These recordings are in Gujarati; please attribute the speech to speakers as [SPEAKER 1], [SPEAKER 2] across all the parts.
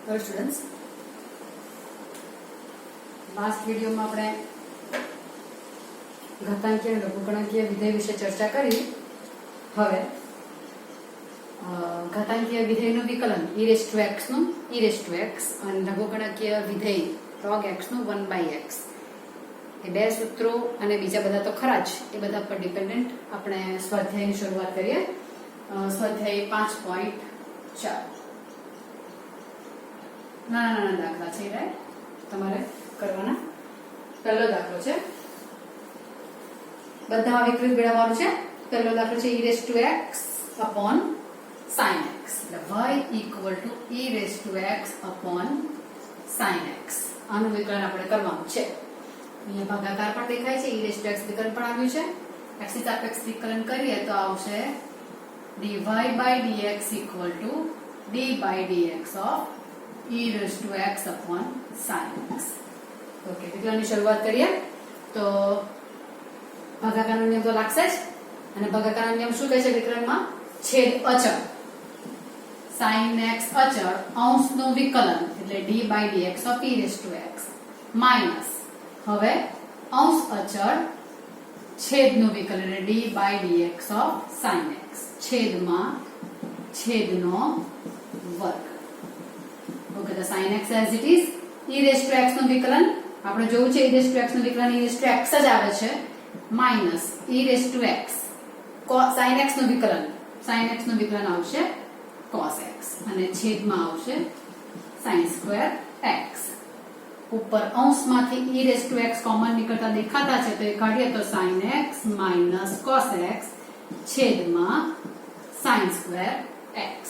[SPEAKER 1] हेलो स्टूडेंट्स, लास्ट वीडियो में આપણે ઘાતાંકીય અને લઘુગણાંકીય વિધેય વિશે ચર્ચા કરી। હવે ઘાતાંકીય વિધેયનું વિકલન e⁻x નું e⁻x અને લઘુગણાંકીય વિધેય log(x) નું 1/x એ બે સૂત્રો અને બીજા બધા તો ખરા જ, એ બધા પર ડિપેન્ડન્ટ આપણે સ્વાધ્યાયની શરૂઆત કરીએ। સ્વાધ્યાય 5.4 નાના દાખલા છે, રાઈટ? તમારે કરવાના। પહેલો દાખલો છે, બધામાં વિકલિત મેળવવાનું છે। પહેલો દાખલો છે e⁻x upon sin x, એટલે y = e⁻x upon sin x। આનું વિકલન આપણે કરવાનું છે। અહીંયા ભાગાકાર પણ દેખાય છે, e⁻x વિકલન પણ આવ્યું છે। x ની સાપેક્ષ વિકલન કરીએ તો આવશે dy/dx = d/dx of e⁻x upon sin x। Okay, વિકલનની શરૂઆત કરીએ તો ભાગાકારનો નિયમ તો લાગશે જ, અને ભાગાકારનો નિયમ શું કહે છે વિકલનમાં? છેદ અચળ, sin x અચળ, અંશનું વિકલન એટલે d/dx of e⁻x માઈનસ હવે અંશ અચળ છેદનું વિકલન એટલે d/dx of sin x છેદમાં છેદનો વર્ગ। ઓકે, તો sin x as it is, e⁻x નું વિકલન આપણે જોયું છે, e⁻x નું વિકલન e⁻x જ આવે છે માઈનસ e⁻x sin x નું વિકલન આવશે cos x અને છેદમાં આવશે sin² x। ઉપર અંશમાંથી e⁻x કોમન નીકળતા દેખાતા છે તો એ કાઢીએ તો sin x minus cos x છેદમાં sin² x।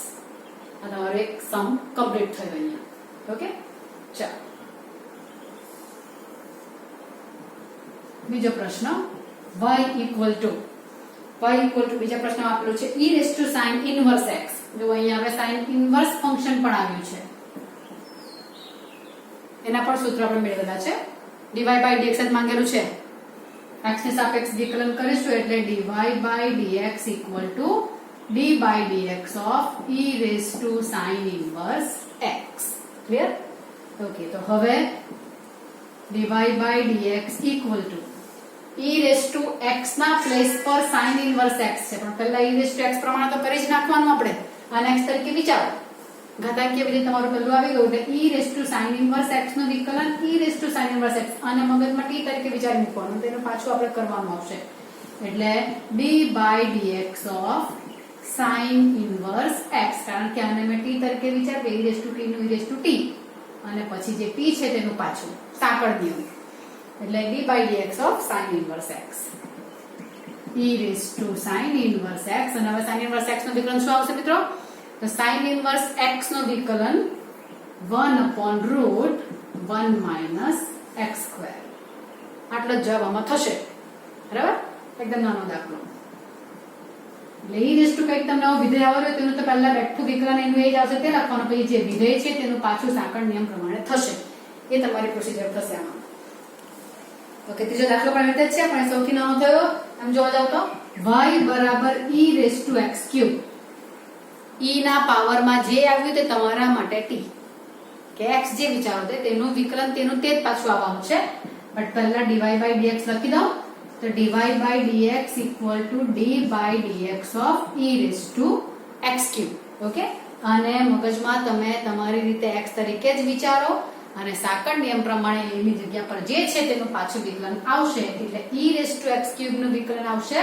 [SPEAKER 1] આ તમારો એક સમ કમ્પ્લીટ થયો અહીંયા। ઓકે, ચાલો બીજો પ્રશ્ન, y = બીજા પ્રશ્નમાં આપેલું છે e⁻sin inverse x। જો અહીંયા હવે sin inverse ફંક્શન પણ આવ્યું છે, એના પણ સૂત્ર આપણે મેળવેલા છે। dy/dx જ માંગેલું છે, x ની સાપેક્ષ વિકલન કરીશું એટલે dy/dx = d/dx of e⁻sin inverse x। Clear? Okay, તો હવે dy/dx = e⁻x ના પ્લેસ પર sin inverse x છે, પણ પહેલા e⁻x પ્રમાણે તો કરી જ નાખવાનું આપણે। આને x તરીકે વિચારો, ઘાતાંકીય વિધેય તમારું પહેલું આવી ગયું એટલે e⁻sin inverse x નું વિકલન e⁻sin inverse x અને મગજમાં t તરીકે વિચારી મૂકવાનું, તેનું પાછું આપણે કરવાનું આવશે એટલે d/dx of sin inverse x, કારણ કે આને મેં t તરીકે વિચાર્યું e⁻t નું e⁻t અને પછી જે t છે તેનું પાછું સાંકળ નિયમ એટલે d/dx of sin inverse x e⁻sin inverse x। અને હવે sin inverse x નું વિકલન શું આવશે મિત્રો? તો sin inverse x નું વિકલન 1/√1 - x²। આટલો જ જવાબ આમાં થશે, બરાબર? એકદમ નાનો દાખલો એટલે e⁻ કંઈક તમને આવો વિધેય આવ્યો તેનું તો પહેલા બેઠું વિકલન એનું એ જ આવશે તે લખવાનું, પછી જે વિધેય છે તેનું પાછું સાંકળ નિયમ પ્રમાણે થશે, એ તમારી પ્રોસિજર થશે આમાં। ઓકે, ત્રીજો દાખલો પણ રીતે જ છે, પણ સૌથી નાનો થયો આમ જોવા જાવ તો y = e⁻x³ e ના પાવરમાં જે આવ્યું તે તમારા માટે t કે x જે વિચારો તેનું વિકલન તેનું તે જ પાછું આવવાનું છે, બટ પહેલા dy/dx લખી દો તો dy/dx = d/dx of e⁻x³। Okay, અને મગજમાં તમે તમારી રીતે x તરીકે જ વિચારો અને સાંકળ નિયમ પ્રમાણે એની જગ્યા પર જે છે તેનું પાછું વિકલન આવશે એટલે e⁻x³ નું વિકલન આવશે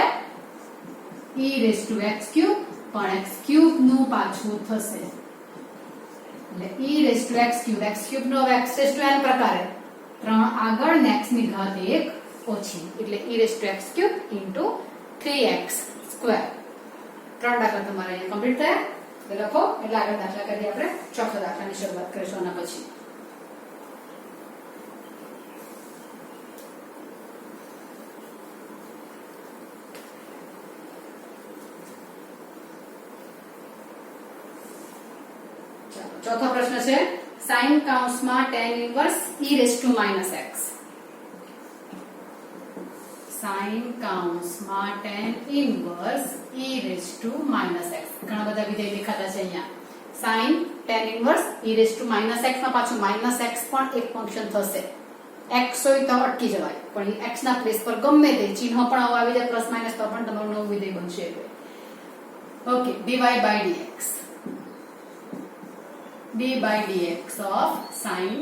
[SPEAKER 1] e⁻x³ પણ x³ નું પાછું થશે એટલે e⁻x³ નો હવે x⁻n પ્રકારે 3 આગળ ને x ની ઘાત 1 ઓછી એટલે e⁻x³ * 3x²। 3 દાખલા તમારે અહીંયા કમ્પ્લીટ થયા, એટલે લખો એટલે આગળ દાખલા કરીએ આપણે। ચોથો દાખલાની શરૂઆત કરીશું આના પછી। ચોથો પ્રશ્ન છે sin કૌંસમાં tan inverse e⁻−x। sin કૌંસમાં tan inverse e⁻−x ઘણા બધા વિધેય દેખાતા છે અહીંયા। sin tan inverse e raise to minus x માં પાછું માઇનસ x પણ એક ફંક્શન થશે. x હોય તો અટકી જવાય, પણ x ના પ્લેસ પર ગમે તે ચિહ્ન પણ આવી જાય પ્લસ માઇનસ તો પણ તમારું નવું વિધેય બનશે. Okay, dy by dx of sin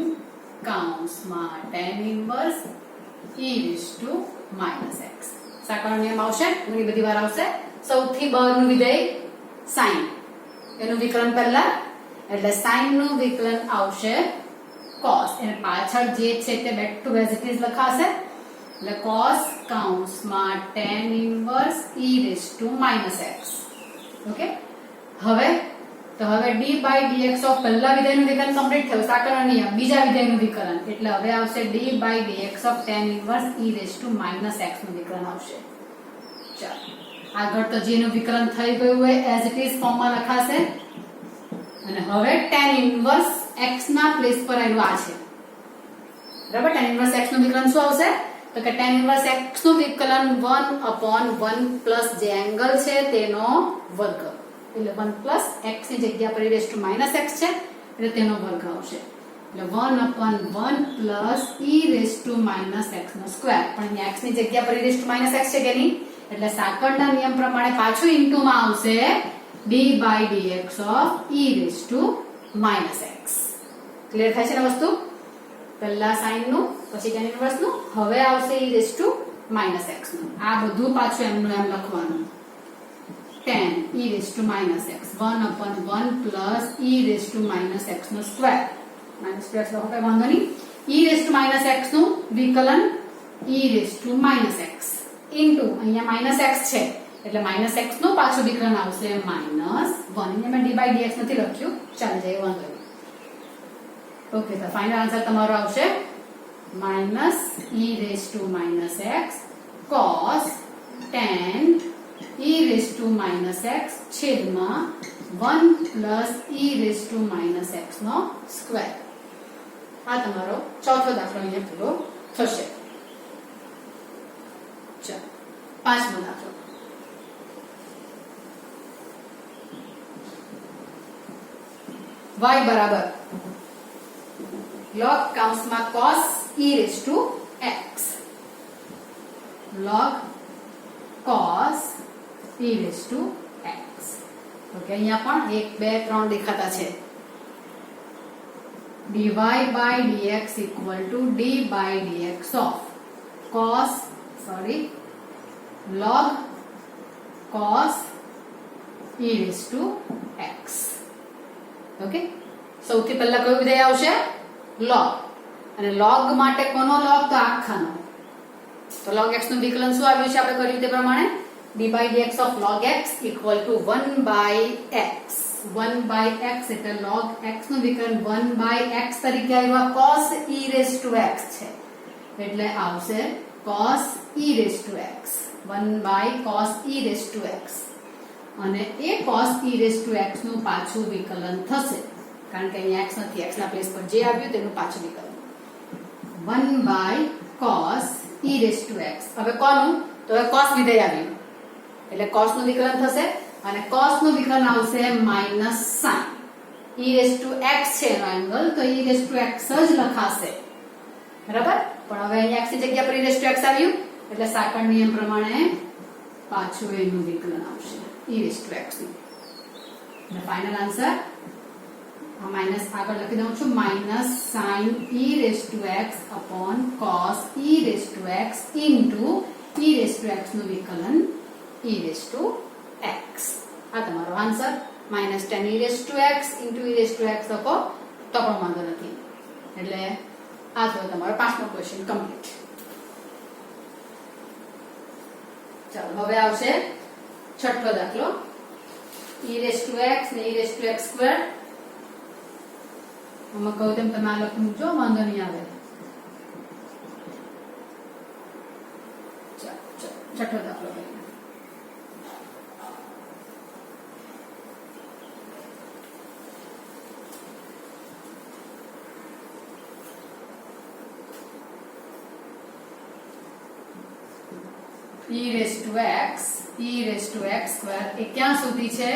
[SPEAKER 1] કાઉન્સમાં tan inverse e raise to minus x. સાકળનો નિયમ આવશે, ઘણી બધી વાર આવશે. સૌથી બહારનું વિધેય sin, એનું વિકલન પહેલા, એટલે sin નું વિકલન આવશે cos, અને પાછળ જે છે તે back to as it is લખાશે, એટલે cos કાઉન્સમાં tan inverse e raise to minus x. Okay, હવે d by dx ઓફ પહેલા વિધેયનું વિકલન કમ્પ્લીટ થયું, સાકળનો નિયમ બીજા વિધેયનું વિકલન, એટલે હવે આવશે d by dx of tan inverse e raise to minus x નું વિકલન આવશે. ચાલો આગળ તો જેનું વિકલન થઈ ગયું હોય એઝ ઇટ ઇઝ ફોર્મમાં લખાશે, અને હવે tan ઇન્વર્સ x ના પ્લેસ પર આવ્યું આ છે, બરાબર. tan ઇન્વર્સ x નું વિકલન શું આવશે? તો કે tan ઇન્વર્સ x નું વિકલન 1/1 પ્લસ જે એંગલ છે તેનો વર્ગ, એટલે 1 પ્લસ x ની જગ્યા પર e raise to minus x છે એટલે તેનો વર્ગ આવશે, એટલે 1/1 plus e raise to minus x નો સ્ક્વેર. પણ અહીંયા x ની જગ્યા પર e raise to minus x છે કે નહીં, એટલે સાકળના નિયમ પ્રમાણે પાછું ઇન્ટુ માં આવશે d by dx of e raise to minus x. Clear થાય છે ને વસ્તુ? પહેલા sin નું, પછી tan ઇન્વર્સ નું, હવે આવશે e raise to minus x નું. આ બધું પાછું એમનું એમ લખવાનું, tan e raise to minus x 1/1 plus e raise to minus x નો સ્ક્વેર. માઇનસ સ્ક્વેર લખો કઈ વાંધો નહીં. e raise to minus x નું વિકલન e raise to minus x into અહીંયા માઇનસ x છે એટલે માઇનસ x નું પાછું વિકલન આવશે -1. અહીંયા મેં d by dx નથી લખ્યું, ચાલી જાય વાંધો નહીં. ઓકે, તો ફાઇનલ આન્સર તમારો આવશે -e raise to minus x cos tan e raise to minus x છેદમાં 1 plus e raise to minus x નો સ્ક્વેર. આ તમારો ચોથો દાખલો અહીંયા પૂરો થશે. ચાલો પાંચમો દાખલો. y બરાબર log કાઉન્સમાં cos e raise to x, log cos e raise to x. Okay, અહીંયા પણ 1 2 3 દેખાતા છે. dy by dx equal to d by dx of log cos e raised to x. Okay, સૌથી પહેલા કયું વિધેય આવશે? log, અને log માટે કોનો log? તો આખાનો. તો log x નું વિકલન શું આવ્યું છે આપણે કર્યું તે પ્રમાણે? d by dx of log x equal to 1 by x. 1 by x એટલે log x નું વિકલન 1 by x તરીકે આવ્યું. cos e raised to x છે એટલે આવશે cos e raised to x. 1 by cos e raised to x, અને એ cos e raised to x નું પાછું વિકલન થશે, કારણ કે અહીંયા x નથી, x ના પ્લેસ પર જે આવ્યું તેનું પાછું વિકલન 1 by cos e raised to x. હવે કોનું? તો હવે cos વિધેય આવ્યું એટલે cos નું વિકલન થશે, અને cos નું વિકલન આવશે minus sin. e raised to x છે એનો એંગલ, તો e raised to x જ લખાશે, બરાબર. પણ હવે અહીંયા x ની જગ્યા પર e raised to x આવ્યું એટલે સાકળ નિયમ પ્રમાણે પાછું એનું વિકલન આવશે e raised to x નું. અને ફાઇનલ આન્સર આ માઈનસ આગળ લખી દઉં છું, minus sin e raised to x upon cos e raised to x into e raised to x નું વિકલન e raised to x. આ તમારો answer. Minus 10 e raised to x into e raised to x લખો તો પણ વાંધો નથી. એટલે આ થયો તમારો પાંચમો ક્વેશ્ચન કમ્પ્લીટ. ચાલો હવે આવશે છઠ્ઠો દાખલો. e raised to x ને e raised to x square. આમાં કહું તેમ તમે આ લખી મૂકજો, વાંધો નહીં આવે. છઠ્ઠો દાખલો e raised to x square એ ક્યાં સુધી છે?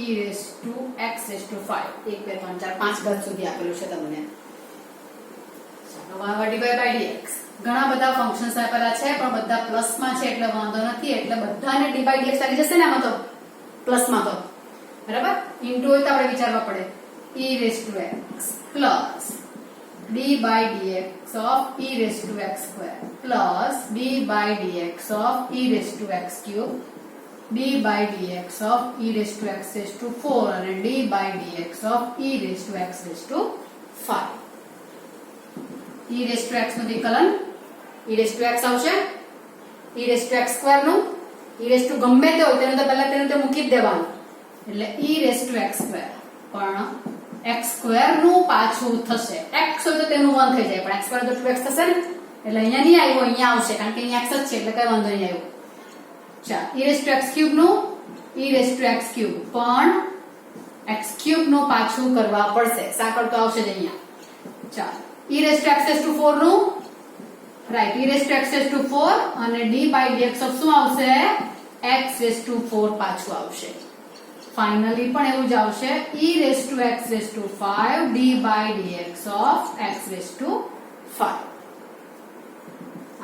[SPEAKER 1] e raised to x raised to 5 1 2 3 4 5 ઘાત સુધી આપેલું છે તમને. ચાલો y dy by dx ઘણા બધા ફંક્શન્સ આપેલા છે પણ બધા પ્લસ માં છે એટલે વાંધો નથી, એટલે બધાને dy by dx આવી જશે ને આમાં તો પ્લસ માં તો બરાબર. ઇન્ટુ હોય તો આપણે વિચારવા પડે e raised to x plus d by dx of e raised to x square plus d by dx of e raised to x cube d by dx of e raised to x raised to 4 and d by dx of e raised to x raised to 5. e raised to x નું વિકલન e raised to x આવશે, e raised to x square નું e raised to ગમે તે હોય તેનું તો પહેલા તેનું તો મૂકી જ દેવાનું એટલે e raised to x square પણ x square નું પાછું થશે, x હોય તો તેનું 1 થઈ જાય પણ x square તો 2x થશે ને એટલે અહીંયા નહીં આવ્યો અહીંયા આવશે કારણ કે અહીંયા x જ છે એટલે કઈ વાંધો નહીં આવ્યો. ચાલ e raised to x cube નું e raised to x cube પણ x cube નું પાછું કરવા પડશે, સાકળ તો આવશે જ અહીંયા. ચાલ e raised to x raised to 4 નું right e raised to x raised to 4 અને d by dx of શું આવશે x raised to 4 પાછું આવશે. ફાઇનલી પણ એવું જ આવશે e raised to x raised to 5 d by dx of x raised to 5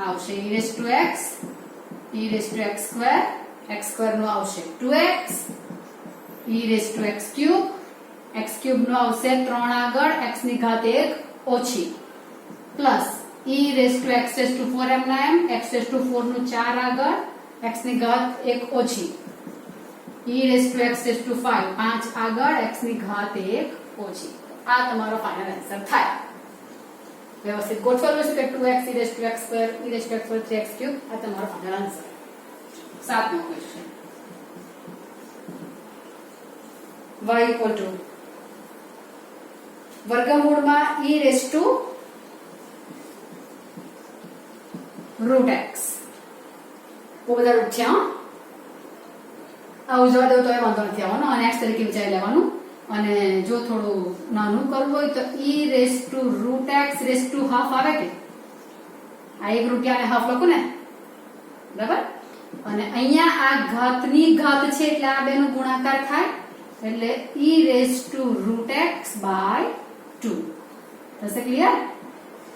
[SPEAKER 1] આવશે e raised to x e raised to x square નું આવશે 2x e raised to x cube નું આવશે 3 આગળ x ની ઘાત 1 ઓછી plus e raised to x raised to 4 એમના એમ x raised to 4 નું 4 આગળ x ની ઘાત 1 ઓછી e raised to x raised to 5 5 આગળ x ની ઘાત 1 ઓછી. આ તમારો ફાઇનલ આન્સર થાય. વ્યવસ્થિત ગોઠવેલું છે કે 2x e raised to x square e raised to x square 3x cube આ તમારો ફાઇનલ આન્સર. 7મો ક્વેશ્ચન y equal to વર્ગમૂળમાં e raised to root x બહુ બધા રૂટ છે આવું જવા દઉં તો એ વાંધો નથી આવવાનો અને x તરીકે વિચારી લેવાનું અને જો થોડું નાનું કરવું હોય તો e raised to root x raised to half આવે કે આ એક રૂપિયા અને હાફ લખું ને બરાબર અને અહીંયા આ ઘાતની ઘાત છે એટલે આ બેનો ગુણાકાર થાય એટલે e raised to root x by 2 થશે ક્લિયર.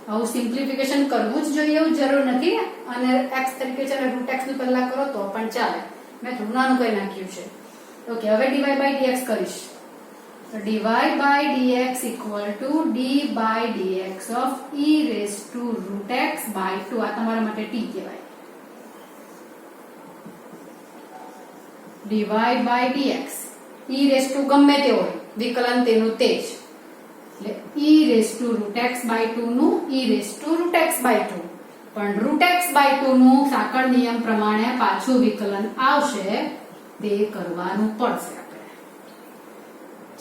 [SPEAKER 1] આવું સિમ્પ્લિફિકેશન કરવું જ જોઈએ એવું જરૂર નથી અને x તરીકે છે રૂટ x નું પહેલા કરો તો પણ ચાલે. મેં થોડું નાનું કરી નાખ્યું છે. ઓકે હવે dy by dx કરીશ તો dy by dx equal to d by dx of e raised to root x by 2 આ તમારા માટે t કહેવાય. dy by dx e raised to ગમે તે હોય વિકલન તેનું તે જ એટલે e raised to root x by 2 નું e raised to root x by 2 પણ root x by 2 નું સાંકળ નિયમ પ્રમાણે પાછું વિકલન આવશે તે કરવાનું પડશે આપણે.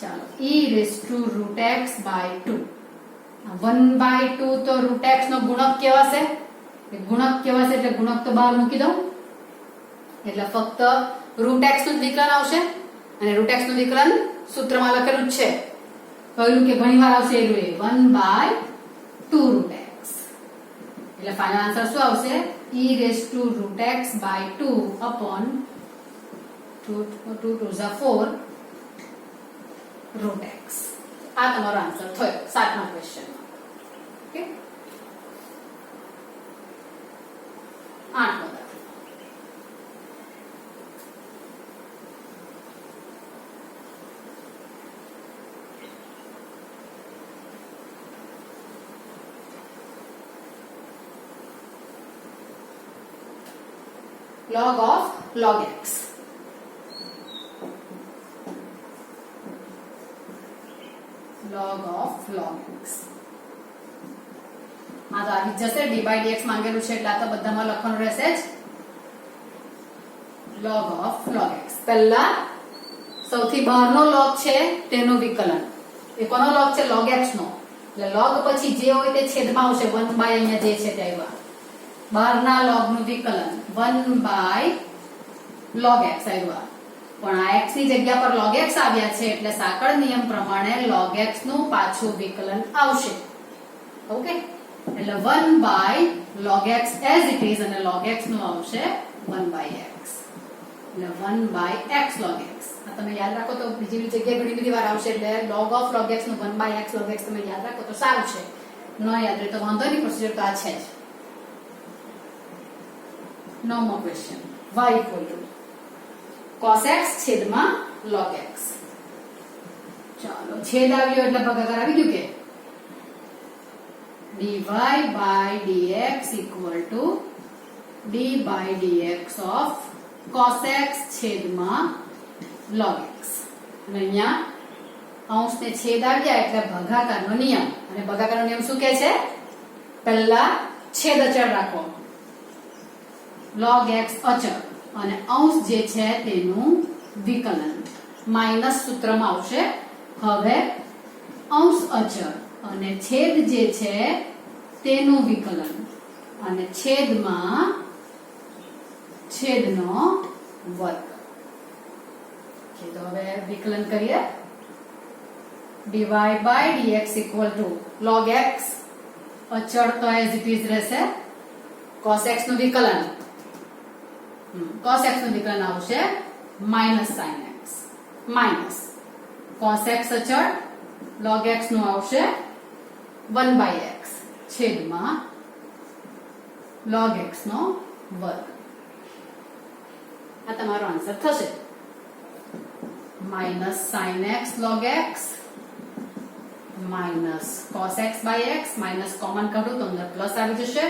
[SPEAKER 1] ચાલો e raised to root x by 2 1 by 2 તો root x નો ગુણક કહેવાશે એટલે ગુણક તો બહાર મૂકી દઉં એટલે ફક્ત root x નું વિકલન આવશે અને root x નું વિકલન સૂત્રમાં લખેલું છે કહ્યું કે ઘણીવાર આવશે એ 1 by 2 root x એટલે ફાઇનલ આન્સર શું આવશે e raised to root x by 2 upon 2 to the 4 root x આ તમારો આન્સર થયો 7મા ક્વેશ્ચનમાં. ઓકે 8મો log of log x log of log x આ તો આવી જશે d by dx માંગેલું છે એટલે આ તો બધામાં લખવાનું રહેશે જ log of log x. પહેલા સૌથી બહારનો log છે તેનો વિકલન એ કોનો log છે log x નો એટલે log પછી જે હોય તે છેદમાં આવશે 1 by અહીંયા જે છે તે આવ્યા બહારના log નું વિકલન 1 by log x આવ્યા પણ આ x ની જગ્યા પર log x આવ્યા છે એટલે સાંકળ નિયમ પ્રમાણે log x નું પાછું વિકલન આવશે. ઓકે એટલે 1 by log x as it is અને log x નું આવશે 1 by x. એટલે 1/x log x. આ તમે યાદ રાખો તો બીજી જગ્યાએ ઘણી બધી વાર આવશે એટલે log of log x નું 1/x log x તમે યાદ રાખો તો સારું છે. ન યાદ રહે તો વાંધો નહીં, પ્રોસિજર તો આ છે જ. નો મોર question. y equal to cos x છેદમાં log x. ચાલો છેદ આવ્યો એટલે ભાગાકાર આવી ગયું કે dy by dx equal to d by dx of cos x છેદમાં log x. અને અહીંયા અંશને છેદ આવ્યા એટલે ભાગાકારનો નિયમ, અને ભાગાકારનો નિયમ શું કહે છે? પહેલા છેદ અચળ રાખો, log x અચળ અને અંશ જે છે તેનું વિકલન માઈનસ સૂત્રમાં આવશે. હવે અંશ અચળ અને છેદ જે છે તેનું વિકલન અને છેદમાં છેદનો વર્ગ. તો હવે વિકલન કરીએ. dy by dx equal to log x અચળ તો as it is રહેશે, cos x નું વિકલન cos x નું વિકલન આવશે minus sin x minus cos x અચળ log x નું આવશે 1/x છેદમાં log x નો વર્ગ. આ તમારો આન્સર થશે. minus sin x log x minus cos x by x minus common કાઢું તો અંદર પ્લસ આવી જશે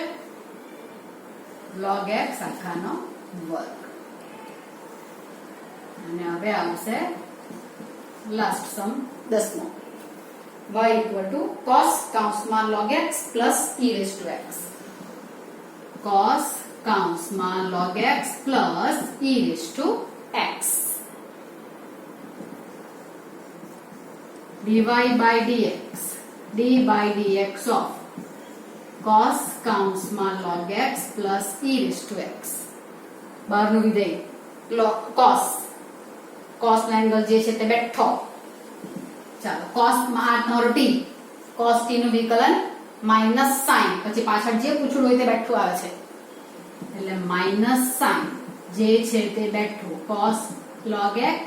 [SPEAKER 1] log x આખાનો વર્ગ. અને હવે આવશે લાસ્ટ સમ 10મો. y equal to cos કૌંસમાં log x plus e raised to x. cos કૌંસમાં log x plus e raised to x. dy by dx d by dx of cos કૌંસમાં log x plus e raised to x. બહારનું વિધેય cos નો એંગલ જે છે તે બેઠો. ચાલો cos માં r નો t cos t નું વિકલન માઈનસ sin પછી પાછળ જે પૂછડું હોય તે બેઠું આવે છે એટલે માઈનસ sin જે છે તે બેઠું cos log x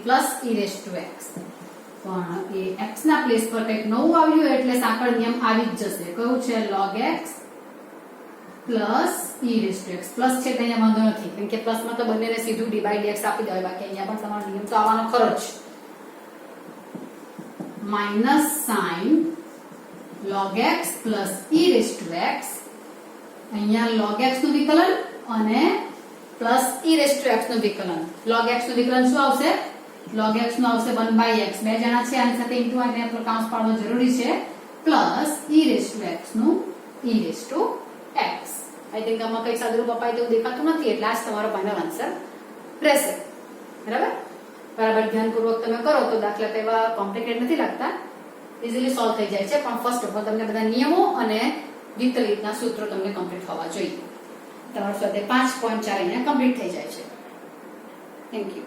[SPEAKER 1] plus e raised to x. પણ એ x ના પ્લેસ પર કંઈક નવું આવ્યું એટલે સાંકળ નિયમ આવી જ જશે. કયું છે? log x plus e raised to x. Plus છે તો અહીંયા વાંધો નથી કેમ કે પ્લસ માં તો બંનેને સીધું d by dx આપી દેવાય, બાકી અહીંયા પણ તમારો નિયમ તો આવવાનો ખરો જ. minus sin log x plus e raised to x. અહીંયા log x નું વિકલન અને plus e raised to x નું વિકલન. log x નું વિકલન શું આવશે? log x નું આવશે 1/x. બે જણા છે આની સાથે ઇન્ટુ આને આપણે કૌંસ પાડવો જરૂરી છે plus e raised to x નું e raised to x. I think આમાં કઈ સાદુરૂપ અપાય તેવું દેખાતું નથી એટલે આ જ તમારો ફાઇનલ આન્સર રહેશે. બરાબર ધ્યાનપૂર્વક તમે કરો તો દાખલા તેવા કોમ્પ્લિકેટ નથી લાગતા, ઇઝીલી સોલ્વ થઈ જાય છે. પણ ફર્સ્ટ ઓફ ઓલ તમને બધા નિયમો અને વિકલિતના સૂત્રો તમને કમ્પ્લીટ હોવા જોઈએ. તમારું સ્વાધ્યાય 5.4 અહીંયા કમ્પ્લીટ થઈ જાય છે. Thank you.